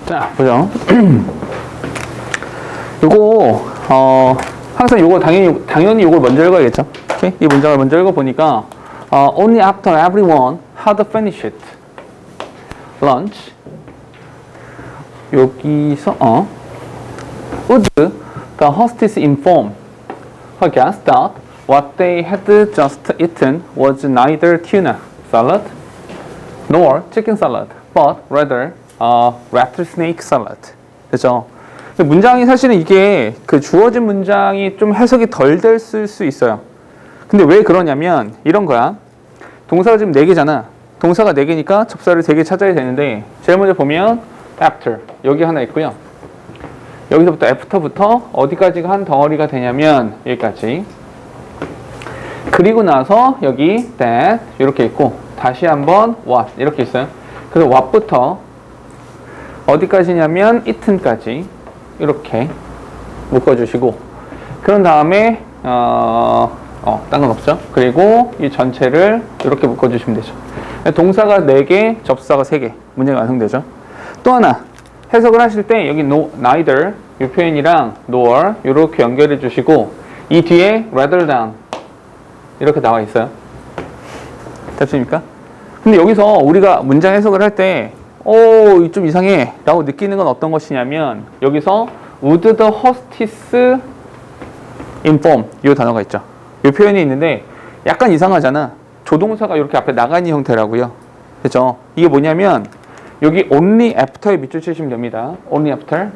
자, 보죠. 요거, 항상 요거 당연히 요걸 먼저 읽어야겠죠. 오케이? 이 문장을 먼저 읽어보니까, only after everyone had finished lunch. 여기서, would the hostess inform her guests that what they had just eaten was neither tuna salad nor chicken salad, but rather rattlesnake salad. 그죠? 문장이 사실은 이게 그 주어진 문장이 좀 해석이 덜 됐을 수 있어요. 근데 왜 그러냐면 이런 거야. 동사가 지금 4개잖아. 동사가 4개니까 접사를 3개 찾아야 되는데 제일 먼저 보면 after 여기 하나 있고요. 여기서부터 after부터 어디까지가 한 덩어리가 되냐면 여기까지. 그리고 나서 여기 that 이렇게 있고 다시 한번 what 이렇게 있어요. 그래서 what부터 어디까지냐면 eaten까지 이렇게 묶어주시고 그런 다음에 딴 건 없죠. 그리고 이 전체를 이렇게 묶어주시면 되죠. 동사가 4개, 접사가 3개 문장이 완성되죠. 또 하나 해석을 하실 때 여기 neither 이 표현이랑 nor 이렇게 연결해 주시고 이 뒤에 rather than 이렇게 나와 있어요. 됐습니까? 근데 여기서 우리가 문장 해석을 할 때 좀 이상해 라고 느끼는 건 어떤 것이냐면 여기서 would the hostess inform 이 단어가 있죠. 이 표현이 있는데 약간 이상하잖아. 조동사가 이렇게 앞에 나가 있는 형태라고요. 그렇죠? 이게 뭐냐면 여기 only after에 밑줄 치시면 됩니다. only after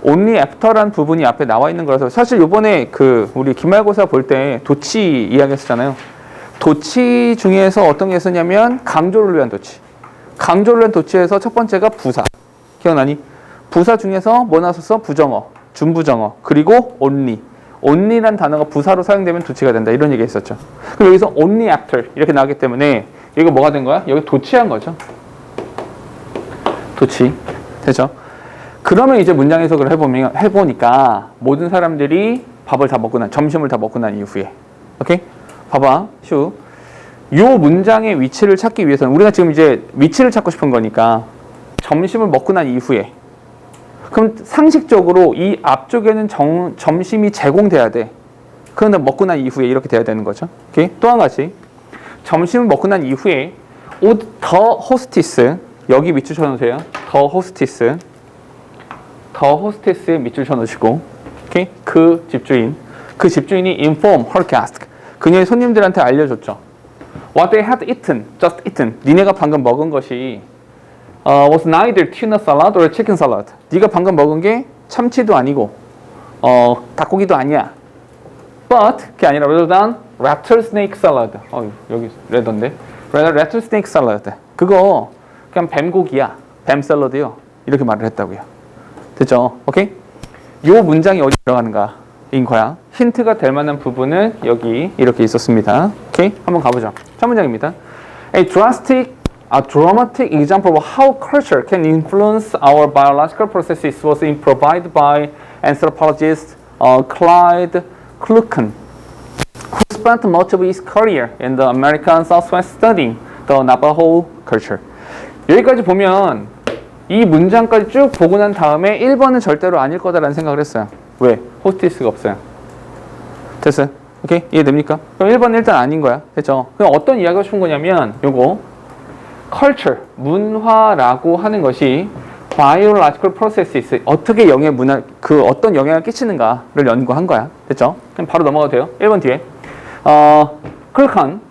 only after란 부분이 앞에 나와 있는 거라서 사실 요번에 우리 기말고사 볼 때 도치 이야기했었잖아요. 도치 중에서 어떤 게 있었냐면 강조를 위한 도치. 강조를 위한 도치에서 첫 번째가 부사. 기억나니? 부사 중에서 뭐 나왔었어? 부정어, 준부정어, 그리고 only. only란 단어가 부사로 사용되면 도치가 된다. 이런 얘기 했었죠. 그럼 여기서 only after 이렇게 나왔기 때문에 이거 뭐가 된 거야? 여기 도치한 거죠. 도치. 되죠? 그러면 이제 문장 해석을 해보니까 모든 사람들이 점심을 다 먹고 난 이후에. 오케이? 봐봐. 요 문장의 위치를 찾기 위해서는 우리가 지금 이제 위치를 찾고 싶은 거니까 점심을 먹고 난 이후에 그럼 상식적으로 이 앞쪽에는 점심이 제공돼야 돼. 그런데 먹고 난 이후에 이렇게 돼야 되는 거죠. 오케이? 또 한 가지 점심을 먹고 난 이후에 the hostess 여기 밑줄 쳐놓으세요. the hostess에 밑줄 쳐놓으시고 오케이? 그 집주인이 inform her guest 그녀의 손님들한테 알려줬죠. What they had eaten, just eaten. 니네가 방금 먹은 것이 was neither tuna salad or chicken salad. 네가 방금 먹은 게 참치도 아니고 닭고기도 아니야. But 그게 아니라 rather than rattlesnake salad. 여기 레더인데. rather rattlesnake salad. 그거 그냥 뱀고기야. 뱀 샐러드요. 이렇게 말을 했다고요. 됐죠? 오케이? 요 문장이 어디 들어가는가? 인 거야. 힌트가 될 만한 부분은 여기 이렇게 있었습니다. 오케이? 한번 가보죠. 첫 문장입니다. A dramatic example of how culture can influence our biological processes was provided by anthropologist Clyde Kluken, who spent much of his career in the American Southwest studying the Navajo culture. 여기까지 보면 이 문장까지 쭉 보고 난 다음에 1번은 절대로 아닐 거다라는 생각을 했어요. 왜? 호스티스가 없어요. 됐어요? 오케이? 이해됩니까? 그럼 1번은 일단 아닌 거야. 됐죠? 그럼 어떤 이야기가 하고 싶은 거냐면 요거 culture, 문화라고 하는 것이 biological processes 어떻게 어떤 영향을 끼치는가를 연구한 거야. 됐죠? 그럼 바로 넘어가도 돼요. 1번 뒤에 Kulkan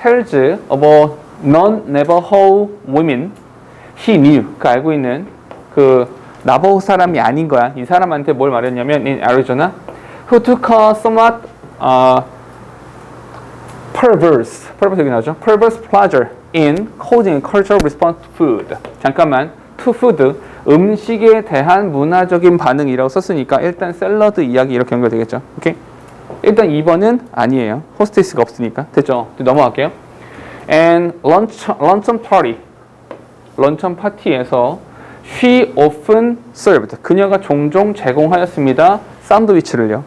tells of a non-Navajo woman he knew 알고 있는 나바호 사람이 아닌 거야. 이 사람한테 뭘 말했냐면 in Arizona who took a somewhat perverse 여기 나오죠. perverse pleasure in causing a cultural response to food. 잠깐만. to food 음식에 대한 문화적인 반응이라고 썼으니까 일단 샐러드 이야기 이렇게 연결되겠죠. 오케이? 일단 2번은 아니에요. 호스티스가 없으니까. 됐죠? 넘어갈게요. And luncheon 파티에서 she often served. 그녀가 종종 제공하였습니다. 샌드위치를요.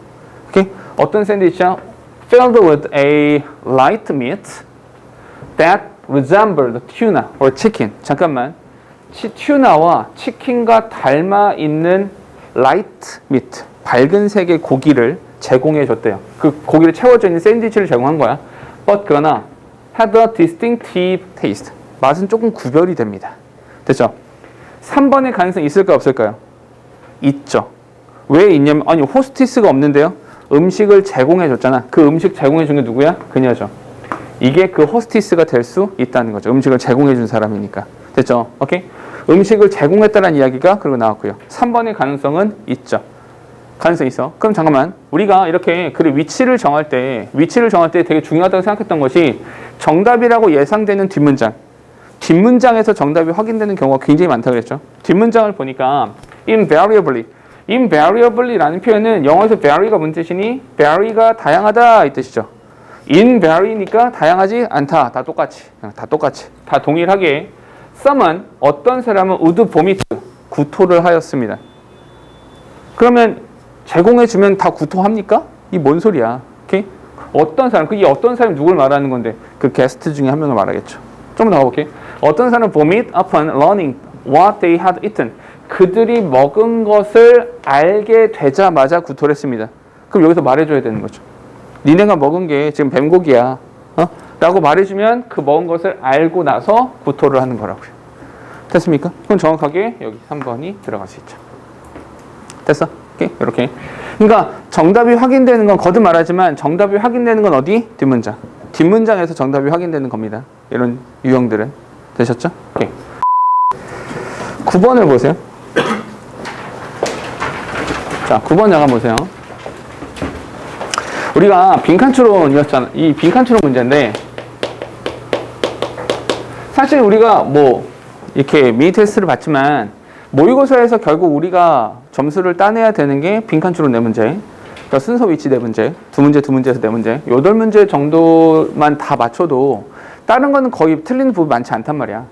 오케이? 어떤 샌드위치야? Filled with a light meat that resembled tuna or chicken. 잠깐만. 튜나와 치킨과 닮아 있는 라이트 미트, 밝은 색의 고기를 제공해 줬대요. 그 고기를 채워져 있는 샌드위치를 제공한 거야. But 그러나 had a distinctive taste. 맛은 조금 구별이 됩니다. 됐죠? 3번의 가능성이 있을까요? 없을까요? 있죠. 왜 있냐면 아니 호스티스가 없는데요. 음식을 제공해 줬잖아. 그 음식 제공해 준 게 누구야? 그녀죠. 이게 그 호스티스가 될 수 있다는 거죠. 음식을 제공해 준 사람이니까. 됐죠? 오케이? 음식을 제공했다는 이야기가 그리고 나왔고요. 3번의 가능성은 있죠. 가능성이 있어. 그럼 잠깐만. 우리가 이렇게 글의 위치를 정할 때 되게 중요하다고 생각했던 것이 정답이라고 예상되는 뒷문장. 뒷문장에서 정답이 확인되는 경우가 굉장히 많다고 그랬죠. 뒷문장을 보니까 invariably라는 표현은 영어에서 vary가 무슨 뜻이니? vary가 다양하다 이 뜻이죠. invary니까 다양하지 않다. 다 똑같이. 다 동일하게. someone, 어떤 사람은 would vomit, 구토를 하였습니다. 그러면 제공해주면 다 구토합니까? 이 뭔 소리야? 오케이? 어떤 사람, 이 어떤 사람이 누굴 말하는 건데 그 게스트 중에 한 명을 말하겠죠. 좀 더 가볼게. 어떤 사람은 vomit upon learning what they had eaten. 그들이 먹은 것을 알게 되자마자 구토를 했습니다. 그럼 여기서 말해줘야 되는 거죠. 니네가 먹은 게 지금 뱀고기야. 라고 말해주면 그 먹은 것을 알고 나서 구토를 하는 거라고요. 됐습니까? 그럼 정확하게 여기 3번이 들어갈 수 있죠. 됐어? 오케이? 이렇게. 그러니까 정답이 확인되는 건 거듭 말하지만 정답이 확인되는 건 어디? 뒷문장. 뒷문장에서 정답이 확인되는 겁니다. 이런 유형들은. 되셨죠? 오케이. 9번을 보세요. 자, 9번 잠깐 보세요. 우리가 빈칸추론이었잖아. 이 빈칸추론 문제인데 사실 우리가 뭐 이렇게 미니 테스트를 봤지만 모의고사에서 결국 우리가 점수를 따내야 되는 게 빈칸추론 4문제, 그러니까 순서 위치 4문제, 2문제에서 4문제, 8문제 정도만 다 맞춰도 다른 거는 거의 틀리는 부분이 많지 않단 말이야.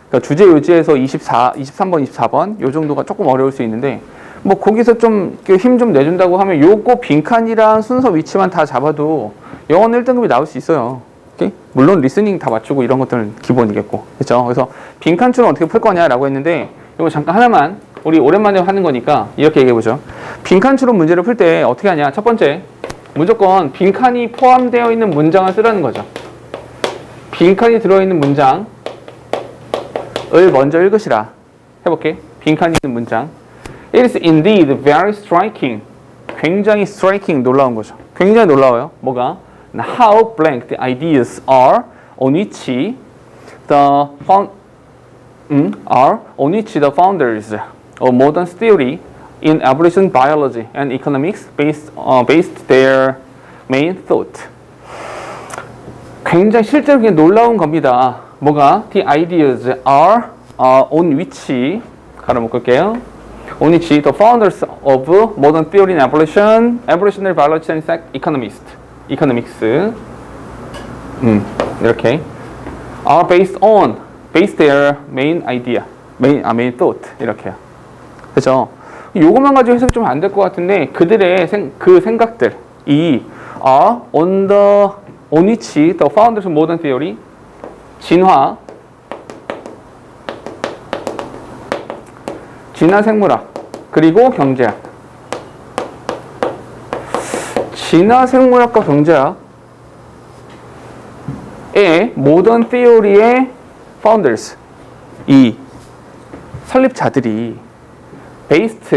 그러니까 주제 요지에서 23번, 24번 요 정도가 조금 어려울 수 있는데 뭐 거기서 좀 힘 좀 내준다고 하면 요거 빈칸이랑 순서 위치만 다 잡아도 영어는 1등급이 나올 수 있어요. 오케이? 물론 리스닝 다 맞추고 이런 것들은 기본이겠고. 그렇죠? 그래서 빈칸추는 어떻게 풀 거냐라고 했는데 이거 잠깐 하나만 우리 오랜만에 하는 거니까 이렇게 얘기해 보죠. 빈칸추론 문제를 풀 때 어떻게 하냐? 첫 번째, 무조건 빈칸이 포함되어 있는 문장을 쓰라는 거죠. 빈칸이 들어있는 문장을 먼저 읽으시라. 해볼게. 빈칸이 있는 문장. It is indeed very striking. 굉장히 striking, 놀라운 거죠. 굉장히 놀라워요. 뭐가? How blank the ideas are on which the founders of modern theory in evolution biology and economics based their main thought. 굉장히 실제로 그냥 놀라운 겁니다. 뭐가? The ideas are on which 가로 묶을게요. on which the founders of modern theory in evolution, evolutionary biology and economics 이렇게 are based their main idea, main thought 이렇게요. 그렇죠? 요것만 가지고 해석이 좀 안 될 것 같은데 그들의 그 생각들 이 are on which the founders of modern theory 진화 생물학 그리고 경제학 진화 생물학과 경제학의 모던 티오리의 파운더스 이 설립자들이 based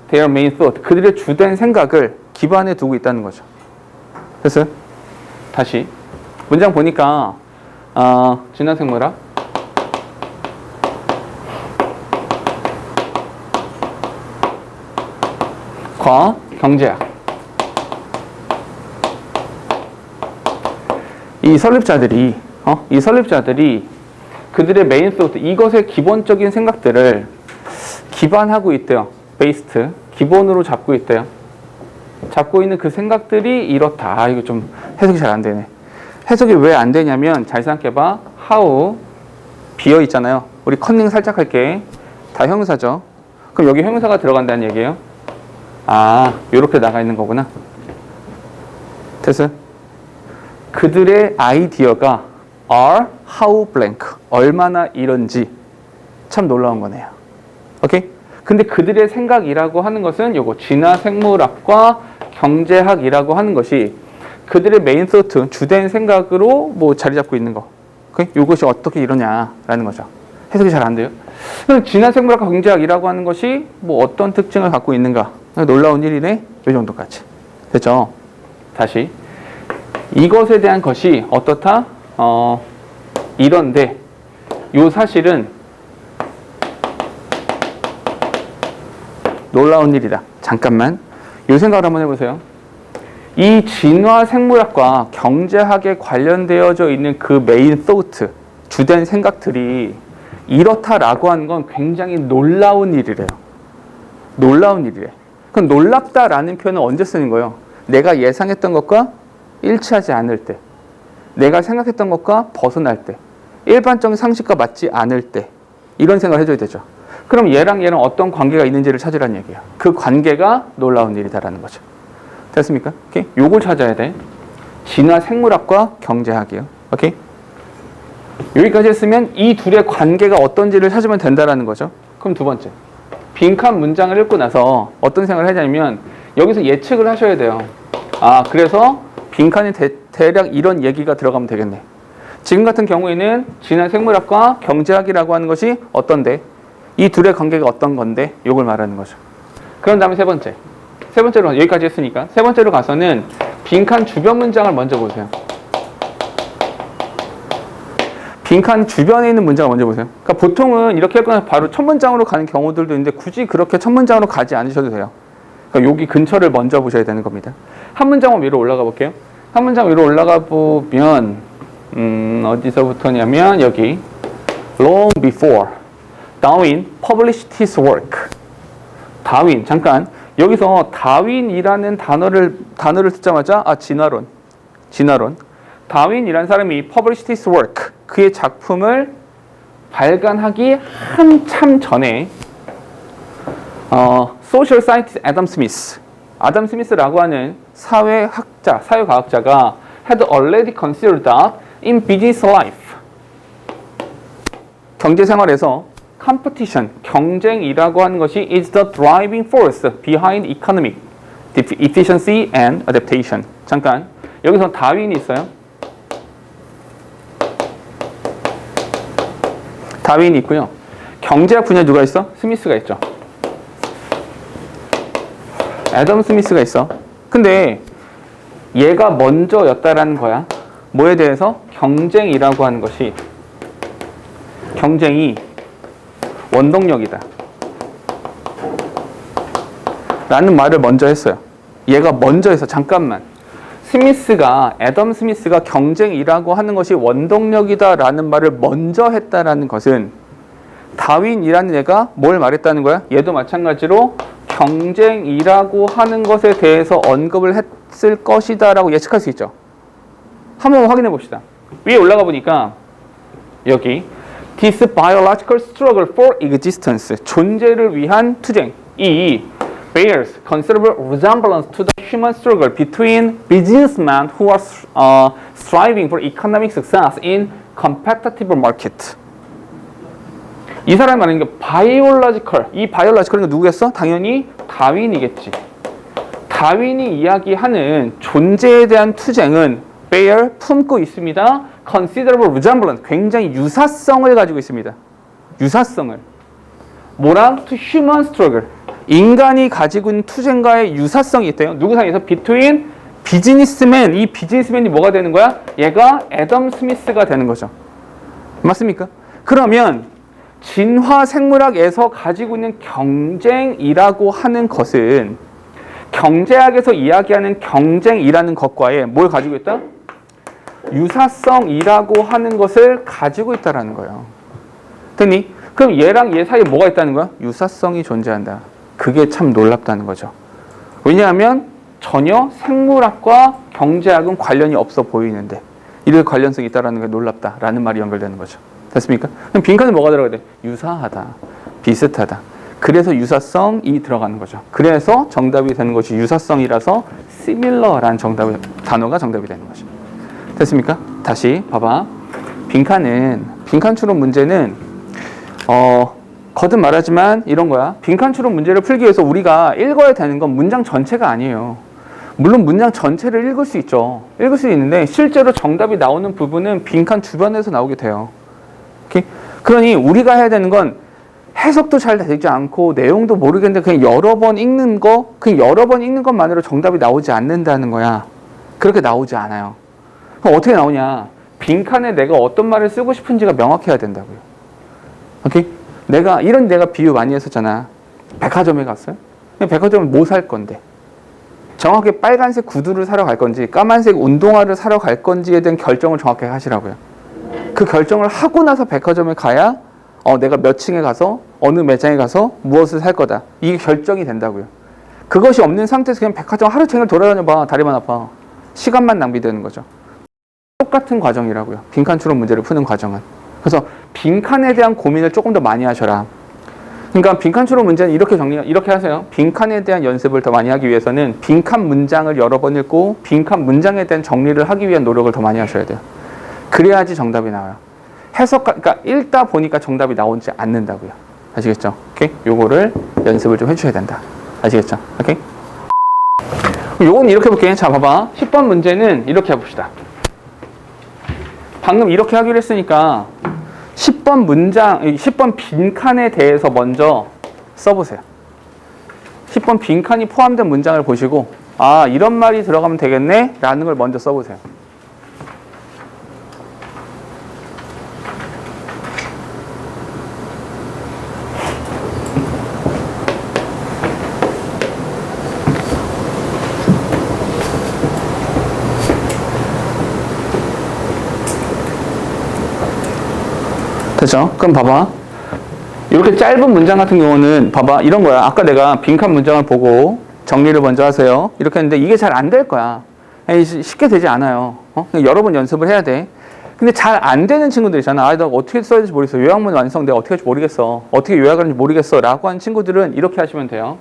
their main thought 그들의 주된 생각을 기반에 두고 있다는 거죠. 됐어요? 다시 문장 보니까 진화 생물학 과 경제학 이 설립자들이 그들의 메인 소스 이것의 기본적인 생각들을 기반하고 있대요. 베이스트 기본으로 잡고 있대요. 잡고 있는 그 생각들이 이렇다. 이거 좀 해석이 잘 안 되네. 해석이 왜 안 되냐면 잘 생각해봐. how 비어 있잖아요. 우리 컨닝 살짝 할게. 다 형용사죠. 그럼 여기 형용사가 들어간다는 얘기예요. 요렇게 나가 있는 거구나. 됐어요? 그들의 아이디어가 are how blank 얼마나 이런지 참 놀라운 거네요. 오케이? 근데 그들의 생각이라고 하는 것은 요거 진화 생물학과 경제학이라고 하는 것이 그들의 메인 소트, 주된 생각으로 뭐 자리 잡고 있는 거. 오케이? 요것이 어떻게 이러냐라는 거죠. 해석이 잘 안 돼요. 그럼 진화 생물학과 경제학이라고 하는 것이 뭐 어떤 특징을 갖고 있는가? 놀라운 일이네. 요 정도까지. 됐죠? 다시. 이것에 대한 것이 어떻다? 이런데 요 사실은 놀라운 일이다. 잠깐만. 요 생각을 한번 해보세요. 이 진화 생물학과 경제학에 관련되어져 있는 그 메인 소트, 주된 생각들이 이렇다라고 하는 건 굉장히 놀라운 일이래요. 놀라운 일이래. 그럼 놀랍다라는 표현은 언제 쓰는 거예요? 내가 예상했던 것과 일치하지 않을 때, 내가 생각했던 것과 벗어날 때, 일반적인 상식과 맞지 않을 때, 이런 생각을 해줘야 되죠. 그럼 얘랑 어떤 관계가 있는지를 찾으라는 얘기야. 그 관계가 놀라운 일이다라는 거죠. 됐습니까? 오케이? 요걸 찾아야 돼. 진화 생물학과 경제학이요. 오케이? 여기까지 했으면 이 둘의 관계가 어떤지를 찾으면 된다라는 거죠. 그럼 두 번째. 빈칸 문장을 읽고 나서 어떤 생각을 하냐면 여기서 예측을 하셔야 돼요. 아, 그래서 빈칸에 대략 이런 얘기가 들어가면 되겠네. 지금 같은 경우에는 진화 생물학과 경제학이라고 하는 것이 어떤데? 이 둘의 관계가 어떤 건데? 요걸 말하는 거죠. 그런 다음에 세 번째. 세 번째로 여기까지 했으니까 세 번째로 가서는 빈칸 주변 문장을 먼저 보세요. 빈칸 주변에 있는 문장을 먼저 보세요. 그러니까 보통은 이렇게 했거나 바로 첫 문장으로 가는 경우들도 있는데 굳이 그렇게 첫 문장으로 가지 않으셔도 돼요. 그러니까 여기 근처를 먼저 보셔야 되는 겁니다. 한 문장만 위로 올라가 볼게요. 한 문장 위로 올라가 보면 어디서부터냐면 여기 long before Darwin published his work. 다윈 잠깐 여기서 다윈이라는 단어를 듣자마자 진화론. 다윈이라는 사람이 published his work 그의 작품을 발간하기 한참 전에 social scientist 아담 스미스라고 하는 사회과학자가 had already considered that in business life 경제 생활에서 competition, 경쟁이라고 하는 것이 is the driving force behind economic efficiency and adaptation. 잠깐, 여기서 다윈이 있어요. 다윈이 있고요. 경제학 분야 누가 있어? 스미스가 있죠. 애덤 스미스가 있어. 근데 얘가 먼저였다라는 거야. 뭐에 대해서? 경쟁이라고 하는 것이 경쟁이 원동력이다 라는 말을 먼저 했어요. 얘가 먼저 해서 잠깐만 애덤 스미스가 경쟁이라고 하는 것이 원동력이다 라는 말을 먼저 했다라는 것은 다윈이라는 애가 뭘 말했다는 거야? 얘도 마찬가지로 경쟁이라고 하는 것에 대해서 언급을 했을 것이다 라고 예측할 수 있죠. 한번 확인해 봅시다. 위에 올라가 보니까 여기 This biological struggle for existence, 존재를 위한 투쟁, 이 bears considerable resemblance to the human struggle between businessmen who are striving for economic success in competitive market. 이 사람이 말하는 게 biological, 이 biological은 누구겠어? 당연히 다윈이겠지. 다윈이 이야기하는 존재에 대한 투쟁은 bear, 품고 있습니다. considerable resemblance, 굉장히 유사성을 가지고 있습니다. 유사성을. 뭐랑? to human struggle. 인간이 가지고 있는 투쟁과의 유사성이 있대요. 누구 사이에서? between businessman. 이 비즈니스맨이 뭐가 되는 거야? 얘가 애덤 스미스가 되는 거죠. 맞습니까? 그러면 진화 생물학에서 가지고 있는 경쟁이라고 하는 것은 경제학에서 이야기하는 경쟁이라는 것과의 뭘 가지고 있다? 유사성이라고 하는 것을 가지고 있다라는 거예요. 됐니? 그럼 얘랑 얘 사이에 뭐가 있다는 거야? 유사성이 존재한다. 그게 참 놀랍다는 거죠. 왜냐하면 전혀 생물학과 경제학은 관련이 없어 보이는데 이렇게 관련성이 있다는 게 놀랍다라는 말이 연결되는 거죠. 됐습니까? 그럼 빈칸에 뭐가 들어가야 돼? 유사하다, 비슷하다. 그래서 유사성이 들어가는 거죠. 그래서 정답이 되는 것이 유사성이라서 similar라는 단어가 정답이 되는 거죠. 됐습니까? 다시 봐봐. 빈칸 추론 문제는 거듭 말하지만 이런 거야. 빈칸 추론 문제를 풀기 위해서 우리가 읽어야 되는 건 문장 전체가 아니에요. 물론 문장 전체를 읽을 수 있죠. 읽을 수 있는데 실제로 정답이 나오는 부분은 빈칸 주변에서 나오게 돼요. 오케이? 그러니 우리가 해야 되는 건 해석도 잘 되지 않고 내용도 모르겠는데 그냥 여러 번 읽는 것만으로 정답이 나오지 않는다는 거야. 그렇게 나오지 않아요. 그럼 어떻게 나오냐? 빈칸에 내가 어떤 말을 쓰고 싶은지가 명확해야 된다고요. 오케이? 내가 비유 많이 했었잖아. 백화점에 갔어요. 백화점에 뭐 살 건데? 정확히 빨간색 구두를 사러 갈 건지 까만색 운동화를 사러 갈 건지에 대한 결정을 정확하게 하시라고요. 그 결정을 하고 나서 백화점에 가야 내가 몇 층에 가서 어느 매장에 가서 무엇을 살 거다. 이게 결정이 된다고요. 그것이 없는 상태에서 그냥 백화점 하루 종일 돌아다녀봐. 다리만 아파. 시간만 낭비되는 거죠. 똑같은 과정이라고요. 빈칸 추론 문제를 푸는 과정은. 그래서 빈칸에 대한 고민을 조금 더 많이 하셔라. 그러니까 빈칸 추론 문제는 이렇게 하세요. 빈칸에 대한 연습을 더 많이 하기 위해서는 빈칸 문장을 여러 번 읽고 빈칸 문장에 대한 정리를 하기 위한 노력을 더 많이 하셔야 돼요. 그래야지 정답이 나와요. 그러니까 읽다 보니까 정답이 나오지 않는다고요. 아시겠죠? 오케이? 요거를 연습을 좀 해주셔야 된다. 아시겠죠? 오케이? 요건 이렇게 볼게요. 자, 봐봐. 10번 문제는 이렇게 해봅시다. 방금 이렇게 하기로 했으니까 10번 빈칸에 대해서 먼저 써보세요. 10번 빈칸이 포함된 문장을 보시고 이런 말이 들어가면 되겠네 라는 걸 먼저 써보세요. 됐죠? 그럼 봐봐. 이렇게 짧은 문장 같은 경우는 봐봐. 이런 거야. 아까 내가 빈칸 문장을 보고 정리를 먼저 하세요. 이렇게 했는데 이게 잘 안 될 거야. 쉽게 되지 않아요. 여러 번 연습을 해야 돼. 근데 잘 안 되는 친구들 있잖아. 나 어떻게 써야 될지 모르겠어. 요약문 완성 내가 어떻게 할지 모르겠어. 어떻게 요약하는지 모르겠어. 라고 하는 친구들은 이렇게 하시면 돼요.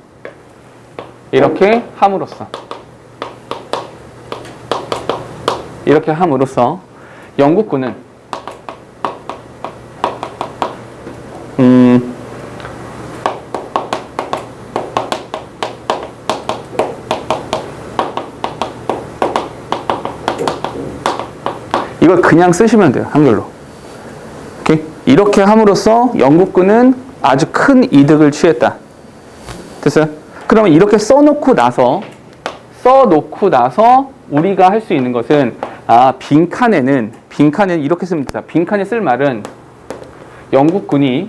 이렇게 함으로써 영국군은 이걸 그냥 쓰시면 돼요. 한글로. 오케이? 이렇게 함으로써 영국군은 아주 큰 이득을 취했다. 됐어요? 그러면 이렇게 써놓고 나서 우리가 할 수 있는 것은 빈칸에는 이렇게 쓰면 된다. 빈칸에 쓸 말은 영국군이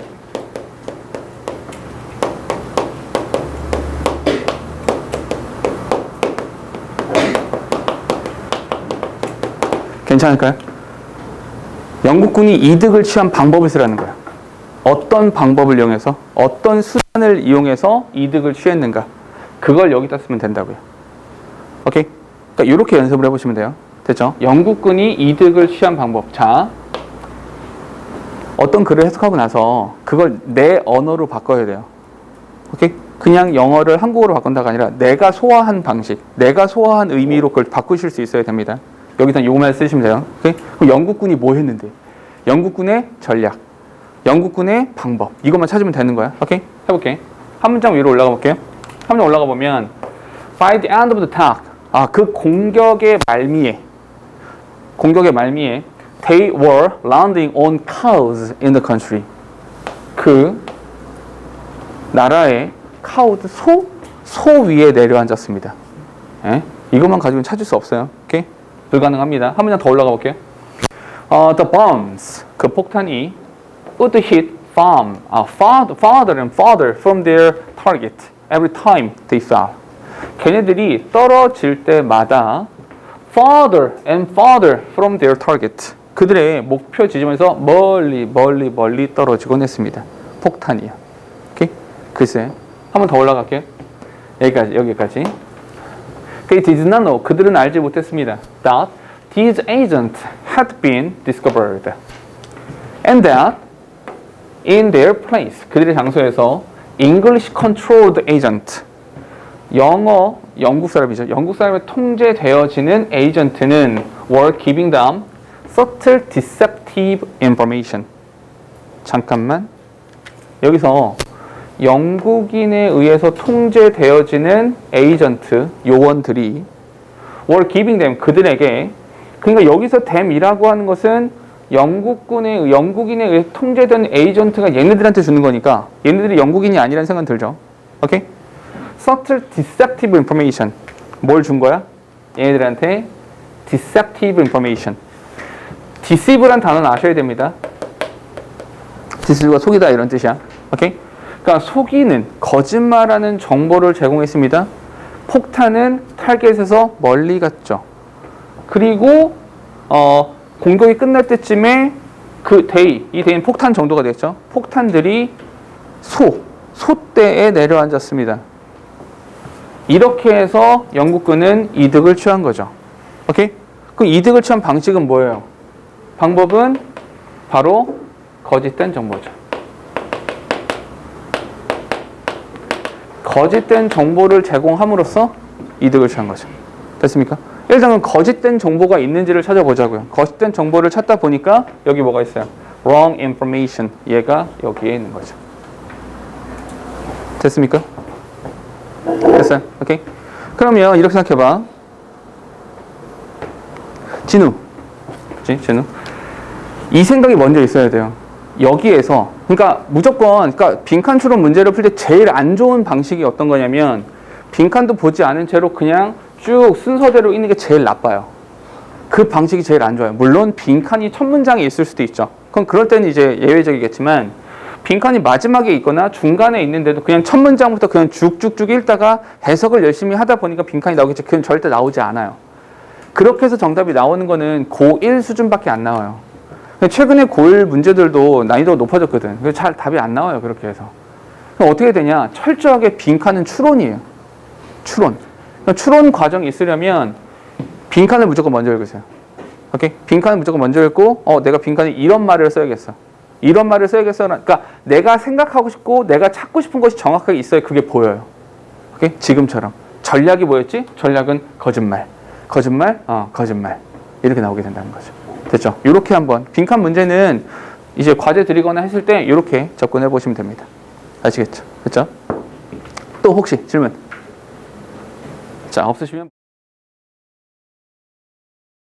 괜찮을까요? 영국군이 이득을 취한 방법을 쓰라는 거야. 어떤 방법을 이용해서, 어떤 수단을 이용해서 이득을 취했는가. 그걸 여기다 쓰면 된다고요. 오케이? 그러니까 이렇게 연습을 해보시면 돼요. 됐죠? 영국군이 이득을 취한 방법. 자, 어떤 글을 해석하고 나서 그걸 내 언어로 바꿔야 돼요. 오케이? 그냥 영어를 한국어로 바꾼다가 아니라 내가 소화한 방식, 내가 소화한 의미로 그걸 바꾸실 수 있어야 됩니다. 여기서 요말 쓰시면 돼요. 오케이? 그럼 영국군이 뭐 했는데? 영국군의 전략, 영국군의 방법. 이것만 찾으면 되는 거야. 오케이? 해볼게. 한 문장 위로 올라가 볼게요. 한 문장 올라가 보면 By the end of the attack. 그 공격의 말미에 They were landing on cows in the country. 그 나라의 cows, 소 위에 내려앉았습니다. 예? 이것만 가지고는 찾을 수 없어요. 오케이? 불가능합니다. 한 문장 더 올라가 볼게요. The bombs, 그 폭탄이 would hit farther and farther from their target every time they fell. 걔네들이 떨어질 때마다 farther and farther from their target. 그들의 목표 지점에서 멀리 떨어지곤 했습니다. 폭탄이요. 오케이? 글쎄. 한 번 더 올라갈게요. 여기까지. They did not know. 그들은 알지 못했습니다. That these agents had been discovered. And that in their place. 그들의 장소에서 English controlled agent. 영국 사람이죠. 영국 사람에 통제되어지는 에이전트는 were giving them subtle deceptive information. 잠깐만. 여기서 영국인에 의해서 통제되어지는 에이전트, 요원들이 were giving them, 그들에게, 그러니까 여기서 them이라고 하는 것은 영국인에 의해 통제된 에이전트가 얘네들한테 주는 거니까 얘네들이 영국인이 아니라는 생각 들죠. 오케이? subtle deceptive information. 뭘 준 거야? 얘네들한테 deceptive information. deceive란 단어는 아셔야 됩니다. deceive가 속이다 이런 뜻이야. 오케이? 그러니까 속이는, 거짓말하는 정보를 제공했습니다. 폭탄은 타겟에서 멀리 갔죠. 그리고 공격이 끝날 때쯤에 이 데이는 폭탄 정도가 됐죠. 폭탄들이 소대에 내려앉았습니다. 이렇게 해서 영국군은 이득을 취한 거죠. 오케이? 그럼 이득을 취한 방식은 뭐예요? 방법은 바로 거짓된 정보죠. 거짓된 정보를 제공함으로써 이득을 취한 거죠. 됐습니까? 일단은 거짓된 정보가 있는지를 찾아보자고요. 거짓된 정보를 찾다 보니까 여기 뭐가 있어요? wrong information. 얘가 여기에 있는 거죠. 됐습니까? 됐어요? 오케이? 그러면 이렇게 생각해봐. 진우. 이 생각이 먼저 있어야 돼요. 여기에서, 그러니까 무조건, 그러니까 빈칸 추론 문제를 풀 때 제일 안 좋은 방식이 어떤 거냐면 빈칸도 보지 않은 채로 그냥 쭉 순서대로 있는 게 제일 나빠요. 그 방식이 제일 안 좋아요. 물론 빈칸이 첫 문장에 있을 수도 있죠. 그럼 그럴 때는 이제 예외적이겠지만 빈칸이 마지막에 있거나 중간에 있는데도 그냥 첫 문장부터 그냥 쭉쭉쭉 읽다가 해석을 열심히 하다 보니까 빈칸이 나오겠지. 그건 절대 나오지 않아요. 그렇게 해서 정답이 나오는 거는 고1 수준밖에 안 나와요. 최근에 고1 문제들도 난이도가 높아졌거든. 그래서 잘 답이 안 나와요. 그렇게 해서. 그럼 어떻게 되냐? 철저하게 빈칸은 추론이에요. 추론. 그러니까 추론 과정이 있으려면 빈칸을 무조건 먼저 읽으세요. 오케이? 빈칸을 무조건 먼저 읽고, 내가 빈칸에 이런 말을 써야겠어. 이런 말을 써야겠어. 그러니까 내가 생각하고 싶고 내가 찾고 싶은 것이 정확하게 있어야 그게 보여요. 오케이? 지금처럼. 전략이 뭐였지? 전략은 거짓말. 거짓말. 이렇게 나오게 된다는 거죠. 됐죠? 이렇게 한번. 빈칸 문제는 이제 과제 드리거나 했을 때 이렇게 접근해 보시면 됩니다. 아시겠죠? 됐죠? 또 혹시 질문? 자, 없으시면